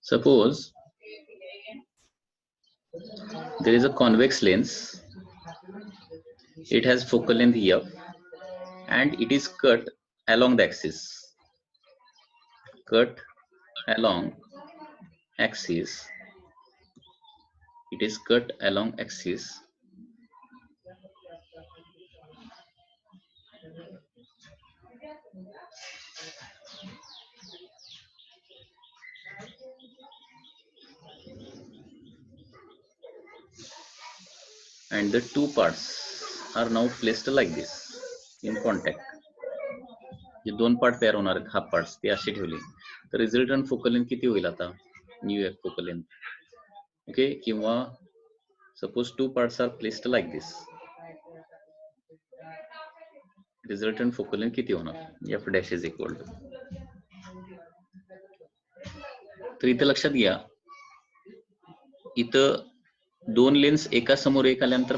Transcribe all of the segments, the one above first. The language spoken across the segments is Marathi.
Suppose there is a convex lens. It has focal length F and it is cut along the axis. Cut along axis. It is cut along axis. And the two parts are now placed like this in contact. जे दोन पार्ट तयार होणार आहेत हाफ पार्ट्स ते असे ठेवले तर रिझल्टंट फोकल लेंथ किती होईल आता new F focal length okay किंवा suppose two parts are placed like this resultant focal length किती होणार F dash is equal to तर इथं लक्षात घ्या इथं दोन लेन्स एका समोर एक आल्यानंतर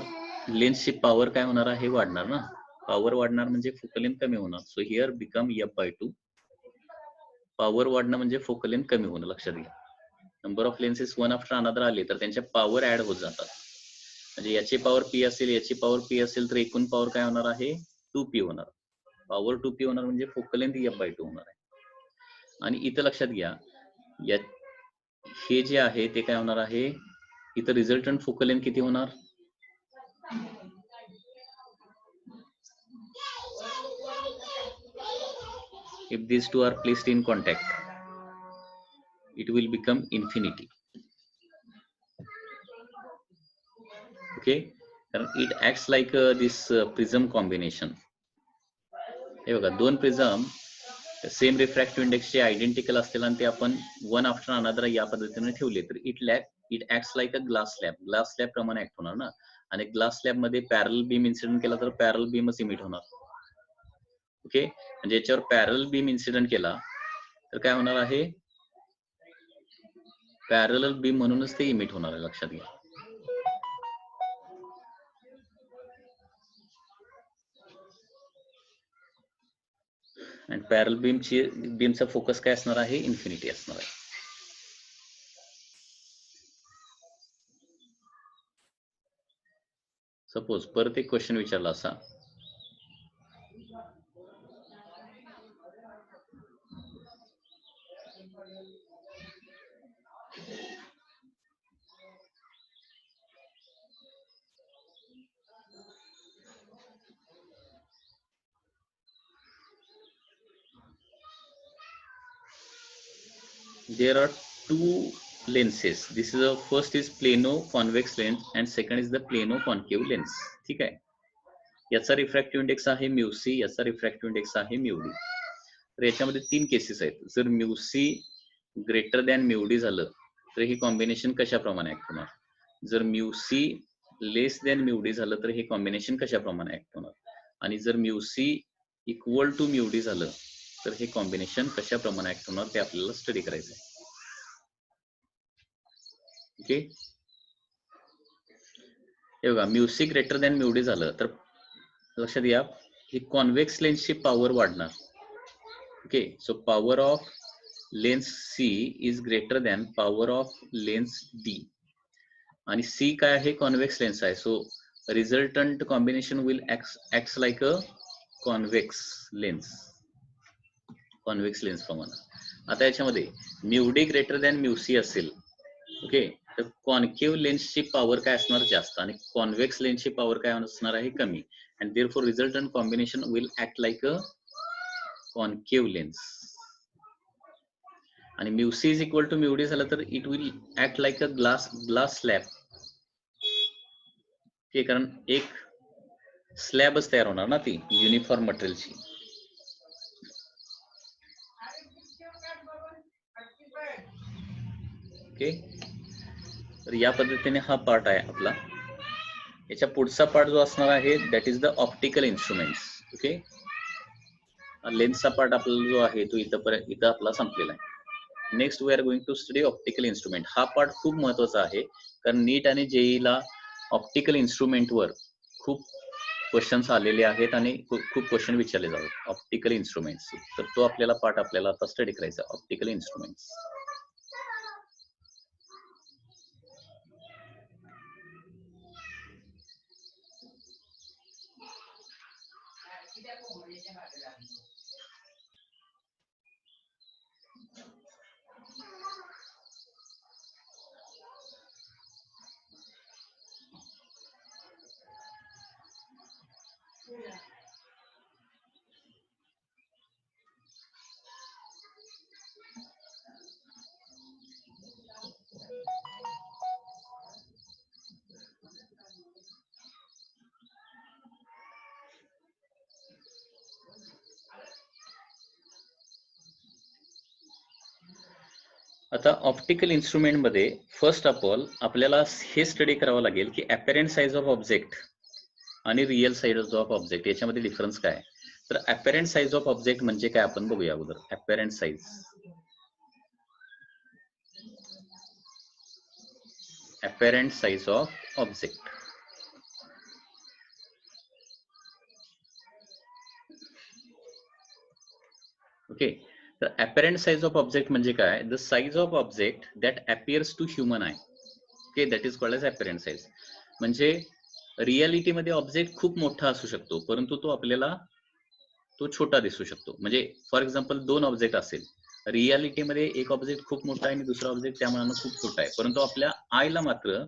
लेन्सची पॉवर काय होणार आहे वाढणार ना पॉवर वाढणार म्हणजे फोकल लेंथ कमी होणार so here become f/2 power वाढणं म्हणजे फोकल लेंथ कमी होणं लक्षात घ्या number of lenses one after another आले तर त्यांच्या पॉवर ऍड होत जातात म्हणजे याची पॉवर p असेल याची पॉवर p असेल तर एकूण पॉवर काय होणार आहे 2p होणार पॉवर 2p होणार म्हणजे फोकल लेंथ f/2 होणार आहे आणि इथं लक्षात घ्या या हे जे आहे ते काय होणार आहे इथं रिझल्टंट फोकल लेंथ किती होणार if these two are placed in contact it will become infinity okay it acts like this prism combination हे बघा दोन प्रिझम सेम रिफ्रॅक्टिव्ह इंडेक्स चे आयडेंटिकल असतील आणि ते आपण वन आफ्टर अनदर या पद्धतीने ठेवले तर it acts like a glass slab प्रमाणे ऍक्ट होणार ना आणि ग्लास स्लॅब मध्ये पॅरल बीम इन्सिडेंट केला तर पॅरल बीमच इमिट होणार ओके म्हणजे याच्यावर पॅरल बीम इन्सिडेंट केला तर काय होणार आहे पॅरल बीम म्हणूनच ते इमिट होणार आहे लक्षात घ्या आणि पॅरल बीमचा फोकस काय असणार आहे इन्फिनिटी असणार आहे सपोज परत एक क्वेश्चन विचारला असा there are two lenses this is the first is plano convex lens and second is the plano concave lens ठीक आहे याचा रिफ्रॅक्टिव्ह इंडेक्स आहे म्यू सी याचा रिफ्रॅक्टिव्ह इंडेक्स आहे म्यू डी तर याच्यामध्ये तीन केसेस आहेत जर mu C greater than mu D झालं तर ही कॉम्बिनेशन कशाप्रमाणे ऍक्ट होणार जर mu C less than mu D झालं तर हे कॉम्बिनेशन कशाप्रमाणे ऍक्ट होणार आणि जर mu C equal to mu D झालं तर हे कॉम्बिनेशन कशाप्रमाणे ऍक्ट होणार ते आपल्याला स्टडी करायचं आहे ओके हे बघा mu C greater than mu D झालं तर लक्षात घ्या ही कॉन्व्हेक्स लेन्सची पॉवर वाढणार okay so power of lens C is greater than power of lens D आणि सी काय आहे कॉन्व्हेक्स लेन्स आहे so resultant combination will act like a convex lens प्रमाणे आता याच्यामध्ये mu D greater than mu C असेल ओके तर कॉन्केव्ह लेन्सची पॉवर काय असणार जास्त आणि कॉन्व्हेक्स लेन्सची पॉवर काय असणार आहे कमी and therefore resultant combination will act like a concave lens आणि mu C is equal to mu D झालं तर it will act like a glass slab okay कारण एक स्लॅबच तयार होणार ना ती युनिफॉर्म मटेरियलची ओके तर या पद्धतीने हा पार्ट आहे आपला याच्या पुढचा पार्ट जो असणार आहे that is the optical instruments okay लेन्सचा पार्ट आपला जो आहे तो इथं आपला संपलेला आहे next we are going to study optical instrument हा पार्ट खूप महत्वाचा आहे कारण नीट आणि जेईला ऑप्टिकल इन्स्ट्रुमेंटवर खूप क्वेश्चन्स आलेले आहेत आणि खूप क्वेश्चन विचारले जातात ऑप्टिकल इन्स्ट्रुमेंट्स तर तो आपल्याला पार्ट आपल्याला आता स्टडी करायचा ऑप्टिकल इन्स्ट्रुमेंट्स आता ऑप्टिकल इन्स्ट्रुमेंट मध्ये फर्स्ट ऑफ ऑल आपल्याला हे स्टडी करावं लागेल की अपॅरंट साईज ऑफ ऑब्जेक्ट आणि रिअल साईज ऑफ ऑब्जेक्ट याच्यामध्ये डिफरन्स काय. तर अपॅरंट साईज ऑफ ऑब्जेक्ट म्हणजे काय आपण बघूया अगोदर. Apparent size, apparent size of object. Okay, तर अपॅरंट साईज ऑफ ऑब्जेक्ट म्हणजे काय. The size of object that appears to human eye. Okay, that is called as apparent size. म्हणजे रियालिटीमध्ये ऑब्जेक्ट खूप मोठा असू शकतो, परंतु तो आपल्याला तो छोटा दिसू शकतो. म्हणजे फॉर एक्झाम्पल दोन ऑब्जेक्ट असेल, रियालिटीमध्ये एक ऑब्जेक्ट खूप मोठा आहे आणि दुसरा ऑब्जेक्ट त्या मानाने खूप छोटा आहे, परंतु आपल्या आयला मात्र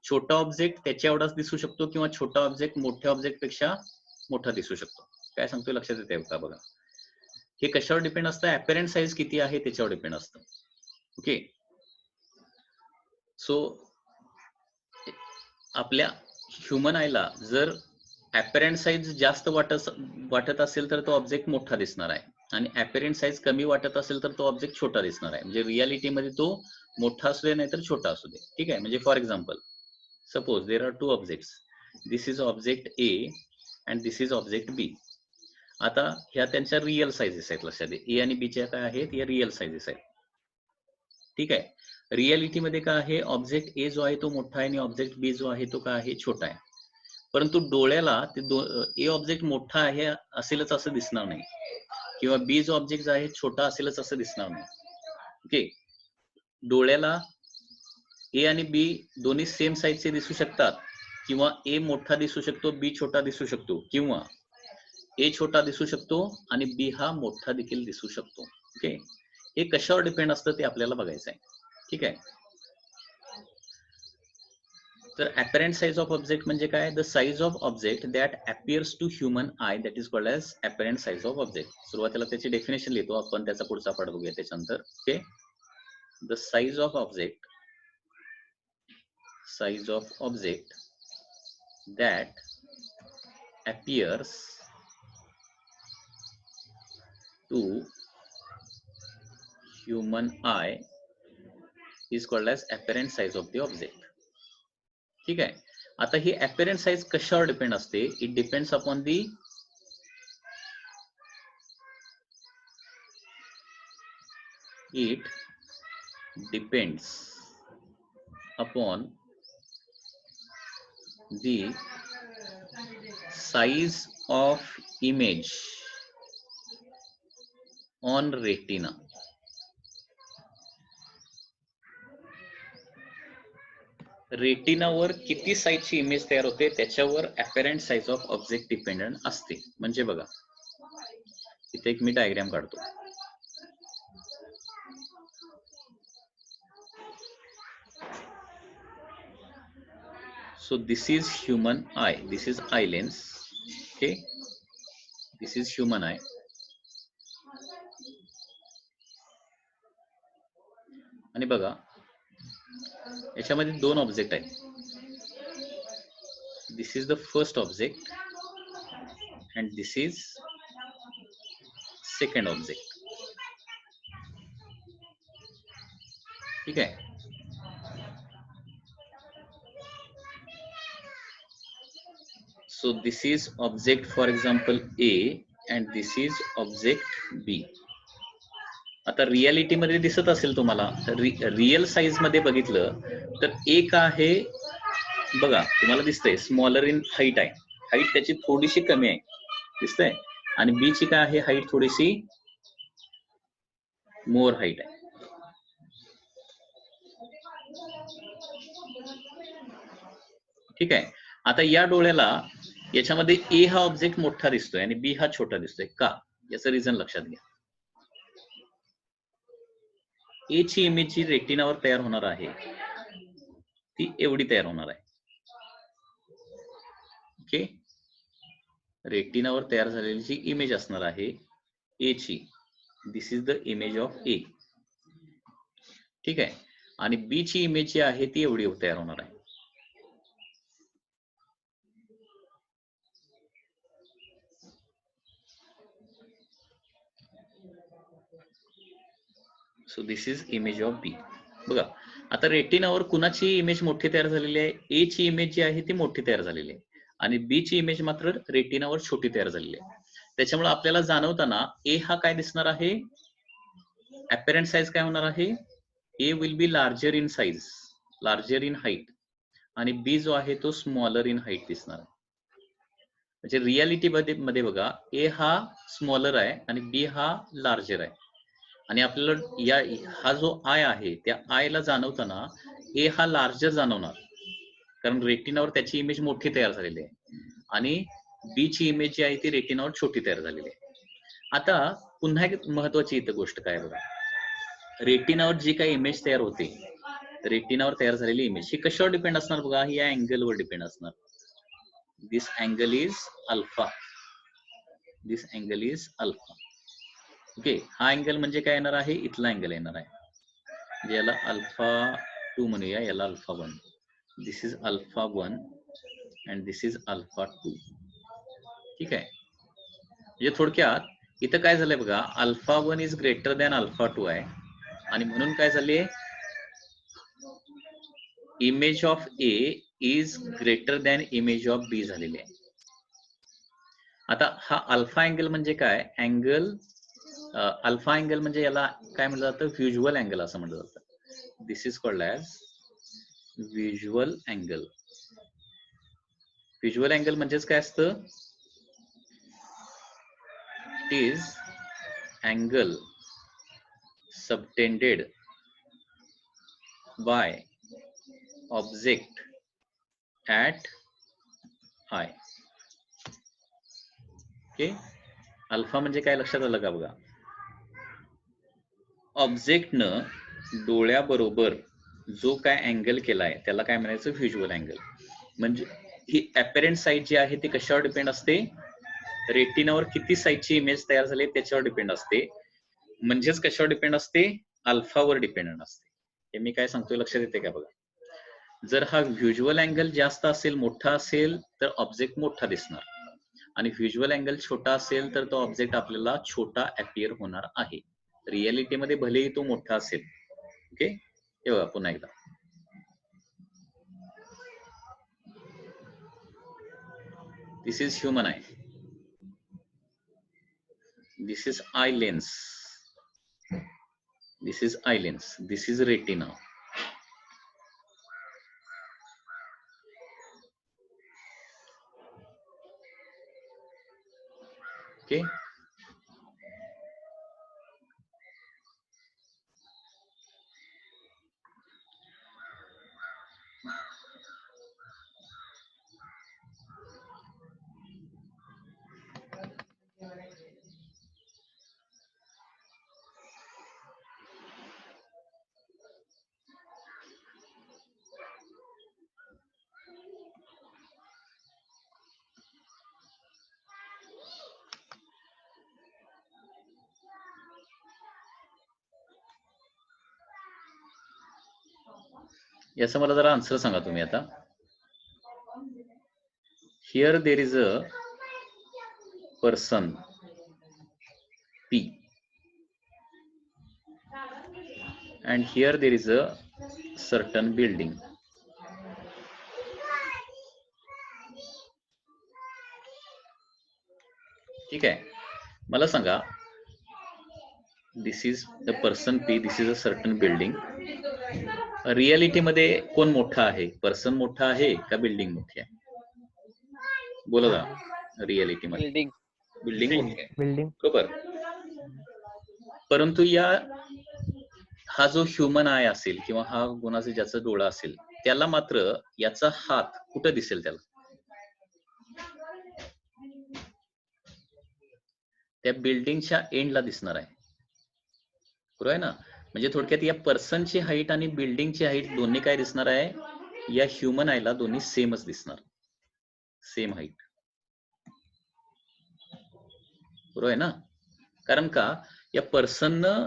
छोटा ऑब्जेक्ट त्याच्या एवढाच दिसू शकतो किंवा छोटा ऑब्जेक्ट मोठ्या ऑब्जेक्ट पेक्षा मोठा दिसू शकतो. काय सांगतोय लक्षात येते का बघा. हे कशावर डिपेंड असतं. अपॅरंट साईज किती आहे त्याच्यावर डिपेंड असतं. ओके, सो आपल्या ह्युमन आयला जर अपॅरंट साईज जास्त वाटत असेल तर तो ऑब्जेक्ट मोठा दिसणार आहे, आणि अपॅरंट साईज कमी वाटत असेल तर तो ऑब्जेक्ट छोटा दिसणार आहे. म्हणजे रियालिटीमध्ये तो मोठा असू दे नाहीतर छोटा असू दे. ठीक आहे. म्हणजे for example suppose there are two objects. This is object A and this is object B. आता ह्या त्यांच्या रिअल साईजेस आहेत. लक्षात दे, ए आणि बी च्या काय आहेत, या रिअल साईजेस आहेत. ठीक आहे. रियालिटीमध्ये काय आहे, ऑब्जेक्ट ए जो आहे तो मोठा आहे आणि ऑब्जेक्ट बी जो आहे तो काय आहे, छोटा आहे. परंतु डोळ्याला ते ए ऑब्जेक्ट मोठा आहे असेलच असं दिसणार नाही, किंवा बी जो ऑब्जेक्ट आहे छोटा असेलच असं दिसणार नाही. ओके, डोळ्याला ए आणि बी दोन्ही सेम साईजचे दिसू शकतात, किंवा ए मोठा दिसू शकतो, बी छोटा दिसू शकतो, किंवा ए छोटा दिसू शकतो आणि बी हा मोठा देखील दिसू शकतो. ओके, हे कशावर डिपेंड असतं ते आपल्याला बघायचं आहे. ठीक आहे. तर अपॅरंट साईज ऑफ ऑब्जेक्ट म्हणजे काय. The size of object that appears to human eye that is called as apparent size of object. सुरुवातीला त्याची डेफिनेशन लिहितो आपण, त्याचा पुढचा पाठ बघूया त्याच्यानंतर. Okay, the size of object, size of object that appears to human eye is called as apparent size of the object. ठीक आहे. आता ही अपॅरंट साईज कशावर डिपेंड असते. It depends upon the it depends upon the size of image on retina. रेटिनावर किती साईजची इमेज तयार होते त्याच्यावर apparent size of object dependent असते. म्हणजे बघा, इथे एक मी डायग्राम काढतो. So this is human eye, this is eye lens. Okay, this is human eye. आणि बघा, याच्यामध्ये दोन ऑब्जेक्ट आहेत. This is the first object and this is second object. ठीक आहे. So this is object for example A and this is object B. आता रियालिटी मध्ये दिसत असेल तुम्हाला, रिअल साईज मध्ये बघितलं तर एक आहे बघा, तुम्हाला दिसतंय स्मॉलर इन हाईट आहे. हाईट त्याची थोडीशी कमी आहे दिसतंय, आणि बी ची काय आहे, हाईट थोडीशी मोर हाईट आहे. ठीक आहे. आता या डोळ्याला याच्यामध्ये ए हा ऑब्जेक्ट मोठा दिसतोय आणि बी हा छोटा दिसतोय का, याचं रिझन लक्षात घ्या. ए ची इमेज जी रेटिनावर तयार होणार आहे ती एवढी तयार होणार आहे. ओके, रेटिनावर तयार झालेली जी इमेज असणार आहे ए ची, दिस इज द इमेज ऑफ ए. ठीक आहे. आणि बी ची इमेज जी आहे ती एवढी तयार होणार आहे. So this is image of B. बघा आता रेटिनावर कुणाची इमेज मोठी तयार झालेली आहे? ए ची इमेज जी आहे ती मोठी तयार झालेली आहे आणि बी ची इमेज मात्र रेटिनावर छोटी तयार झालेली आहे. त्याच्यामुळे आपल्याला जाणवताना ए हा काय दिसणार आहे? अपॅरंट साईज काय होणार आहे? A will be larger in size, larger in height, आणि बी जो आहे तो स्मॉलर इन हाईट दिसणार आहे. म्हणजे रियालिटी मध्ये बघा ए हा स्मॉलर आहे आणि बी हा लार्जर आहे. आणि आपल्याला हा जो आय आहे त्या आय ला जाणवताना ए हा लार्जर जाणवणार, कारण रेटिनावर त्याची इमेज मोठी तयार झालेली आहे आणि बी ची इमेज जी आहे ती रेटिनावर छोटी तयार झालेली आहे. आता पुन्हा एक महत्वाची इथं गोष्ट काय बघा, रेटिनावर जी काही इमेज तयार होते, रेटिनावर तयार झालेली इमेज ही कशावर डिपेंड असणार बघा? ही या अँगलवर डिपेंड असणार. This angle is alpha, this angle is alpha. Okay, हा अँगल म्हणजे काय येणार आहे? इथला अँगल येणार आहे, म्हणजे याला अल्फा 2 म्हणूया, याला alpha 1. This is alpha 1 and this is alpha 2. ठीक आहे, म्हणजे थोडक्यात इथं काय झालंय बघा, alpha 1 is greater than alpha 2 आहे आणि म्हणून काय झाले, image of A is greater than image of B झालेली आहे. आता हा अल्फा अँगल म्हणजे काय? अँगल अल्फा अँगल म्हणजे याला काय म्हटलं जातं? व्हिज्युअल अँगल असं म्हटलं जातं. This is called as visual angle. Visual angle म्हणजेच काय असतं? It is angle subtended by object at eye. Okay, alpha म्हणजे काय लक्षात आलं का बघा? ऑब्जेक्टनं डोळ्याबरोबर जो काय अँगल केलाय त्याला काय म्हणायचं? Visual angle. म्हणजे ही अपॅरंट साईज जी आहे ती कशावर डिपेंड असते? रेटिनावर किती साईजची इमेज तयार झाली त्याच्यावर डिपेंड असते. म्हणजेच कशावर डिपेंड असते? अल्फावर डिपेंडंट असते. हे मी काय सांगतोय लक्षात येते का बघा? जर हा व्हिज्युअल अँगल जास्त असेल, मोठा असेल, तर ऑब्जेक्ट मोठा दिसणार आणि व्हिज्युअल अँगल छोटा असेल तर तो ऑब्जेक्ट आपल्याला छोटा अपीयर होणार आहे. रियालिटीमध्ये भलेही तो मोठा असेल. ओके, हे बघा पुन्हा एकदा, this is human eye, this is eye lens, this is eye lens, this is retina. Okay, याचं मला जरा आन्सर सांगा तुम्ही आता. Here there is a person P and here there is a certain building. ठीक आहे, मला सांगा, this is the person P, this is a certain building. Reality मध्ये कोण मोठा आहे? पर्सन मोठा आहे का बिल्डिंग मोठी आहे? बोला जा. रियालिटी मध्ये बिल्डिंग मोठी आहे, बरोबर. परंतु हा जो ह्युमन आय असेल किंवा हा कोणाचा ज्याचा डोळा असेल त्याला मात्र याचा हात कुठं दिसेल? त्याला त्या बिल्डिंगच्या एंडला दिसणार आहे, बरोबर आहे ना? म्हणजे थोडक्यात या पर्सनची हाईट आणि बिल्डिंगची हाईट दोन्ही काय दिसणार आहे? या ह्युमन आयला दोन्ही सेमच दिसणार, सेम हाईट, बरोबर आहे ना? कारण का या पर्सननं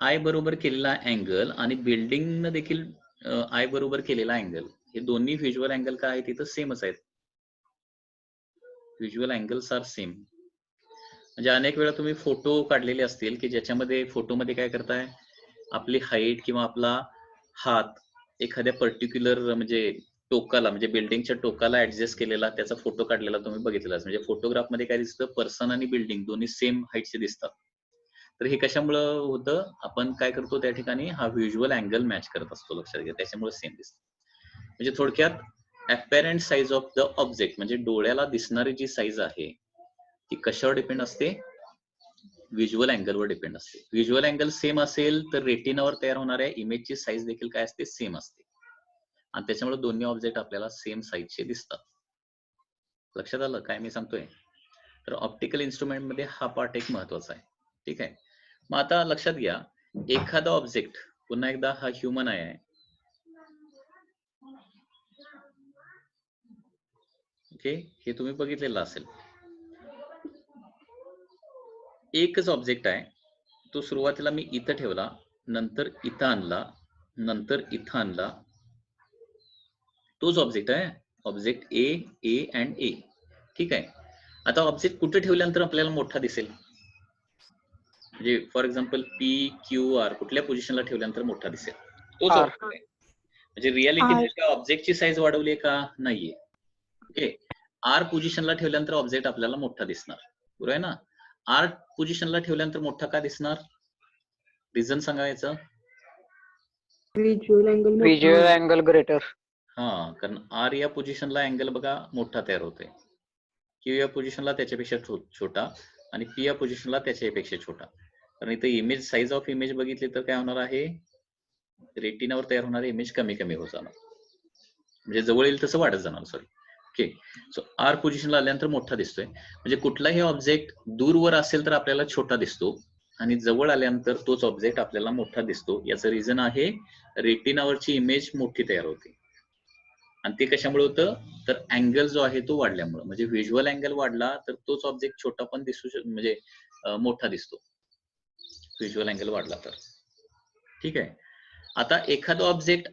आय बरोबर केलेला अँगल आणि बिल्डिंगनं देखील आय बरोबर केलेला अँगल, हे दोन्ही व्हिज्युअल अँगल काय आहेत? तिथं सेमच आहेत. Visual angles are same. म्हणजे अनेक वेळा तुम्ही फोटो काढलेले असतील की ज्याच्यामध्ये फोटोमध्ये काय करताय, आपली हाईट किंवा आपला हात एखाद्या पर्टिक्युलर म्हणजे टोकाला, म्हणजे बिल्डिंगच्या टोकाला ऍडजस्ट केलेला त्याचा फोटो काढलेला तुम्ही बघितला. म्हणजे फोटोग्राफ मध्ये काय दिसतं, पर्सन आणि बिल्डिंग दोन्ही सेम हाईटचे दिसतात. तर हे कशामुळं होतं, आपण काय करतो त्या ठिकाणी हा व्हिज्युअल अँगल मॅच करत असतो, लक्षात घ्या, त्याच्यामुळे सेम दिसतं. म्हणजे थोडक्यात अपॅरंट साईज ऑफ द ऑब्जेक्ट म्हणजे डोळ्याला दिसणारी जी साईज आहे ती कशावर डिपेंड असते, व्हिज्युअल अँगलवर डिपेंड असते. व्हिज्युअल अँगल सेम असेल तर रेटिनावर तयार होणाऱ्या इमेजची साईज देखील काय असते, सेम असते. आणि त्याच्यामुळे दोन्ही ऑब्जेक्ट आपल्याला सेम साईजचे दिसतात. लक्षात आलं काय मी सांगतोय? तर ऑप्टिकल इन्स्ट्रुमेंट मध्ये हा पार्ट एक महत्वाचा आहे. ठीक आहे. मग आता लक्षात घ्या, एखादा ऑब्जेक्ट, पुन्हा एकदा हा ह्युमन आहे, ओके, हे तुम्ही बघितलेलं असेल. एकच ऑब्जेक्ट आहे, तो सुरुवातीला मी इथं ठेवला, नंतर इथं आणला, नंतर इथं आणला, तोच ऑब्जेक्ट आहे, ऑब्जेक्ट ए अँड ए. ठीक आहे. आता ऑब्जेक्ट कुठे ठेवल्यानंतर आपल्याला मोठा दिसेल, म्हणजे for example P Q R कुठल्या पोझिशनला ठेवल्यानंतर मोठा दिसेल, तोच ऑब्जेक्ट आहे. म्हणजे रियालिटीमध्ये त्या ऑब्जेक्टची साईज वाढवली का, नाहीये. ओके, आर पोझिशनला ठेवल्यानंतर ऑब्जेक्ट आपल्याला मोठा दिसणार, बरोबर आहे ना. आर पोझिशनला ठेवल्यानंतर मोठा का दिसणार, रिझन सांगायचं. Visual angle greater. हा, कारण आर या पोझिशनला अँगल बघा मोठा तयार होतोय, क्यू या पोझिशनला त्याच्यापेक्षा छोटा, आणि पी या पोझिशनला त्याच्यापेक्षा छोटा. कारण इथे इमेज, साईज ऑफ इमेज बघितली तर काय होणार आहे, रेटिनावर तयार होणारी इमेज कमी कमी होत जाणार, म्हणजे जवळ येईल तसं वाढत जाणार. सॉरी. ओके, सो आर पोझिशनला आल्यानंतर मोठा दिसतोय. म्हणजे कुठलाही ऑब्जेक्ट दूरवर असेल तर आपल्याला छोटा दिसतो, आणि जवळ आल्यानंतर तोच ऑब्जेक्ट आपल्याला मोठा दिसतो. याचं रिझन आहे रेटिनावरची इमेज मोठी तयार होते. आणि ते कशामुळे होतं, तर अँगल जो आहे तो वाढल्यामुळे. म्हणजे व्हिज्युअल अँगल वाढला तर तोच ऑब्जेक्ट छोटा पण दिसू शकतो, म्हणजे मोठा दिसतो व्हिज्युअल अँगल वाढला तर. ठीक आहे. आता एखादा ऑब्जेक्ट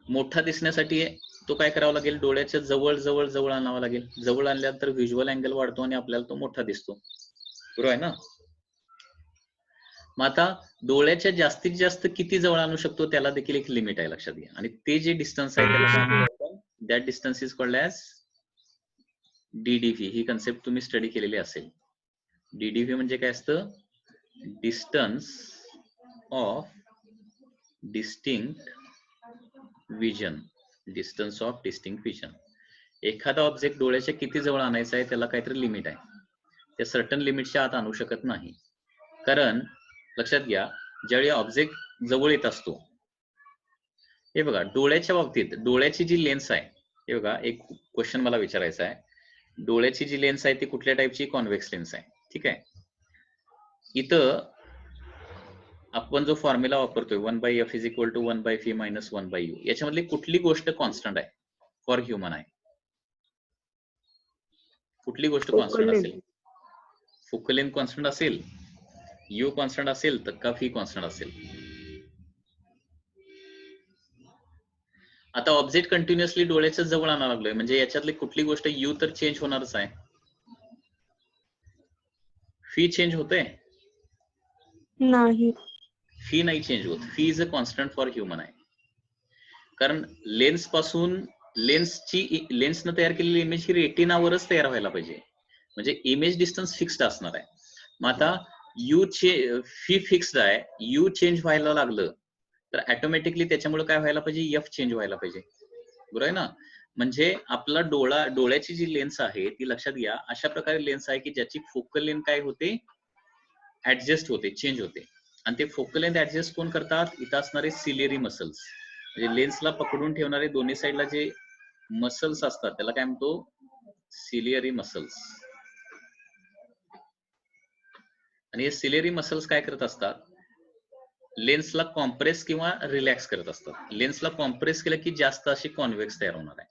मोठा दिसण्यासाठी तो काय करावा लागेल, डोळ्याच्या जवळ जवळ जवळ आणावा लागेल. जवळ आणल्यानंतर व्हिज्युअल अँगल वाढतो आणि आपल्याला तो मोठा दिसतो, बरोबर आहे ना. मग आता डोळ्याच्या जास्तीत जास्त किती जवळ आणू शकतो त्याला देखील एक लिमिट आहे, लक्षात घ्या. आणि ते जे डिस्टन्स आहे त्याला काय म्हणतो आपण, that distance is called as DDV. ही कन्सेप्ट तुम्ही स्टडी केलेली असेल. डीडीव्ही म्हणजे काय असतं, distance of distinct vision. Distance of distinct vision. एखादा ऑब्जेक्ट डोळ्याच्या किती जवळ आणायचा आहे त्याला काहीतरी लिमिट आहे, त्या सर्टन लिमिटच्या आत आणू शकत नाही. कारण लक्षात घ्या, ज्यावेळी ऑब्जेक्ट जवळ येत असतो, हे बघा डोळ्याच्या बाबतीत डोळ्याची जी लेन्स आहे, हे बघा एक क्वेश्चन मला विचारायचा आहे, डोळ्याची जी लेन्स आहे ती कुठल्या टाईपची, कॉन्व्हेक्स लेन्स आहे. ठीक आहे. इथं आपण जो फॉर्म्युला वापरतोय 1/f is equal to 1/v minus 1/u, याच्यामधली कुठली गोष्ट कॉन्स्टंट आहे फॉर ह्युमन आहे, कुठली गोष्ट कॉन्स्टंट असेल, फोकल लेंथ कॉन्स्टंट असेल, यू कॉन्स्टंट असेल तर का व्ही कॉन्स्टंट असेल. आता ऑब्जेक्ट कंटिन्युअसली डोळ्याच्या जवळ आणायला लागलोय, म्हणजे याच्यातली कुठली गोष्ट, यू तर चेंज होणारच आहे, फी चेंज होते नाही, फी नाही चेंज होत. Fee is a constant for human आहे. कारण लेन्स पासून, लेन्सनं तयार केलेली इमेज ही रेटिनावरच तयार व्हायला पाहिजे, म्हणजे इमेज डिस्टन्स फिक्स्ड असणार आहे. मग आता यू फी फिक्स्ड आहे, यू चेंज व्हायला लागलं तर ऑटोमॅटिकली त्याच्यामुळे काय व्हायला पाहिजे, एफ चेंज व्हायला पाहिजे, बरोबर आहे ना. म्हणजे आपला डोळ्याची जी लेन्स आहे ती लक्षात घ्या, अशा प्रकारे लेन्स आहे की ज्याची फोकल लेंथ काय होते, ऍडजस्ट होते, चेंज होते. आणि ते फोकल लेंथ ऍडजस्ट कोण करतात, इथं असणारे सिलियरी मसल्स, म्हणजे लेन्सला पकडून ठेवणारे दोन्ही साईडला जे मसल्स असतात त्याला काय म्हणतो, सिलियरी मसल्स. आणि हे सिलियरी मसल्स काय करत असतात, लेन्सला कॉम्प्रेस किंवा रिलॅक्स करत असतात. लेन्सला कॉम्प्रेस केलं की जास्त अशी कॉन्व्हेक्स तयार होणार आहे,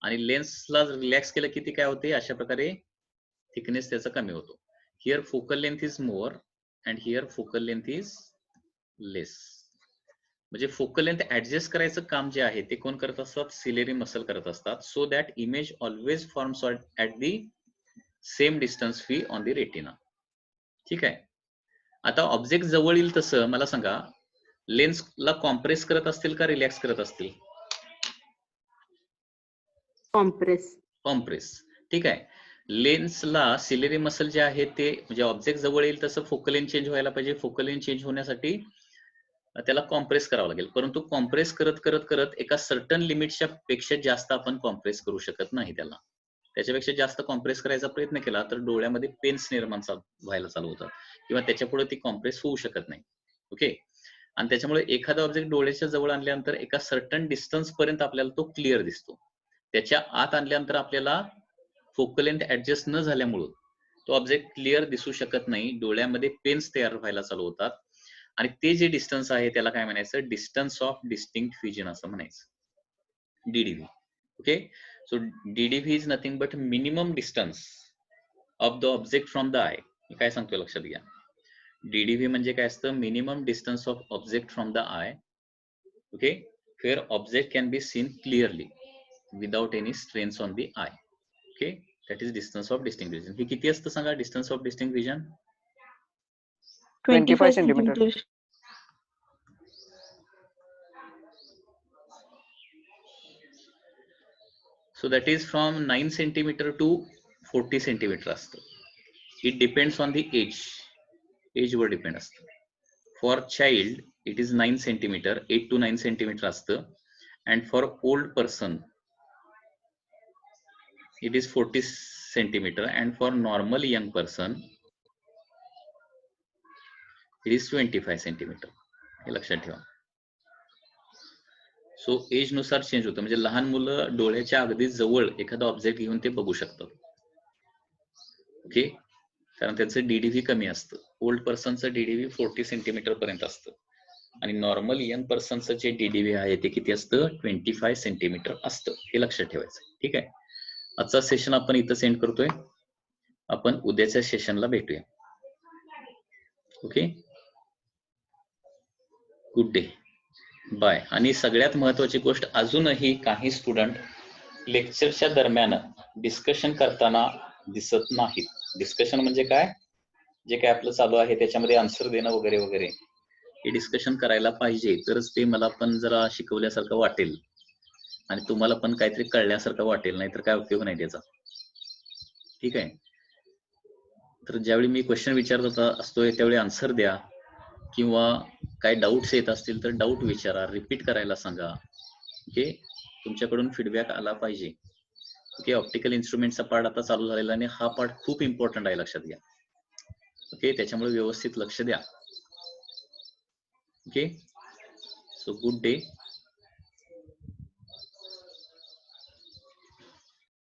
आणि लेन्सला रिलॅक्स केलं की ती काय होते, अशा प्रकारे थिकनेस त्याचा कमी होतो. Here focal length is more and here focal length is less. म्हणजे फोकल लेंथ ऍडजस्ट करायचं काम जे आहे ते कोण करत असतात, सिलेरी मसल करत असतात, so that image always forms at the same distance fee on the retina. ठीक आहे. आता ऑब्जेक्ट जवळ येईल तसं मला सांगा, लेन्सला कॉम्प्रेस करत असतील का रिलॅक्स करत असतील? कॉम्प्रेस. ठीक आहे. लेन्सला सिलेरी मसल जे आहे ते म्हणजे ऑब्जेक्ट जवळ येईल तसं फोकल लेंथ चेंज व्हायला पाहिजे. फोकल लेंथ चेंज होण्यासाठी त्याला कॉम्प्रेस करावं लागेल, परंतु कॉम्प्रेस करत करत करत एका सर्टन लिमिटच्या पेक्षा जास्त आपण कॉम्प्रेस करू शकत नाही. त्याच्यापेक्षा जास्त कॉम्प्रेस करायचा प्रयत्न केला तर डोळ्यामध्ये पेन्स निर्माण व्हायला चालू होतात किंवा त्याच्या पुढे ती कॉम्प्रेस होऊ शकत नाही. ओके. आणि त्याच्यामुळे एखादा ऑब्जेक्ट डोळ्याच्या जवळ आणल्यानंतर एका सर्टन डिस्टन्स पर्यंत आपल्याला तो क्लिअर दिसतो. त्याच्या आत आणल्यानंतर आपल्याला फोकल लेंथ ऍडजस्ट न झाल्यामुळे तो ऑब्जेक्ट क्लिअर दिसू शकत नाही. डोळ्यामध्ये पेन्स तयार व्हायला चालू होतात आणि ते जे डिस्टन्स आहे त्याला काय म्हणायचं? डिस्टन्स ऑफ डिस्टिंक्ट व्हिजन असं म्हणायचं, DDV. Okay. So DDV is nothing but minimum distance of the object from the eye. काय सांगतोय लक्षात घ्या. डीडीव्ही म्हणजे काय असतं? Minimum distance of object from the eye. Okay. Where object can be seen clearly without any strains on the eye. Okay. That is distance of distinct vision. हे किती असतं सांगा? Distance of distinct vision 25 centimetre. So that is from 9 centimeter to 40 centimeter असतं. It depends on the age. Age वर डिपेंड असतं. For child it is 9 centimeter, 8 to 9 centimeter असतं. And for old person it is 40 centimeter. And for normal young person it is 25 centimeter. हे लक्षात ठेवा. सो एज नुसार चेंज होतं. म्हणजे लहान मुलं डोळ्याच्या अगदी जवळ एखादा ऑब्जेक्ट घेऊन ते बघू शकतात. ओके. कारण त्यांचं डीडीव्ही कमी असतं. ओल्ड पर्सनचं डीडीव्ही 40 सेंटीमीटर पर्यंत असतं आणि नॉर्मल यंग पर्सनचं जे डीडीव्ही आहे ते किती असतं? 25 सेंटीमीटर असतं. हे लक्षात ठेवायचं. ठीक आहे. आजचा सेशन आपण इथं सेंड करतोय. आपण उद्याच्या सेशनला भेटूया. ओके. Good day. बाय. आणि सगळ्यात महत्वाची गोष्ट, अजूनही काही स्टुडंट लेक्चरच्या दरम्यान डिस्कशन करताना दिसत नाहीत. डिस्कशन म्हणजे काय? जे काय आपलं चालू आहे त्याच्यामध्ये आन्सर देणं वगैरे वगैरे, हे डिस्कशन करायला पाहिजे. तरच ते मला पण जरा शिकवल्यासारखं वाटेल आणि तुम्हाला पण काहीतरी कळल्यासारखं वाटेल. नाहीतर काय उपयोग नाही त्याचा. ठीक आहे. तर ज्यावेळी मी क्वेश्चन विचारत असतोय त्यावेळी आन्सर द्या, किंवा काही डाऊट्स येत असतील तर डाऊट विचारा, रिपीट करायला सांगा. ओके. तुमच्याकडून फीडबॅक आला पाहिजे. ओके. ऑप्टिकल इन्स्ट्रुमेंटचा पार्ट आता चालू झालेला आणि हा पार्ट खूप इम्पॉर्टंट आहे, लक्षात घ्या. ओके. त्याच्यामुळे व्यवस्थित लक्ष द्या. ओके. So good day.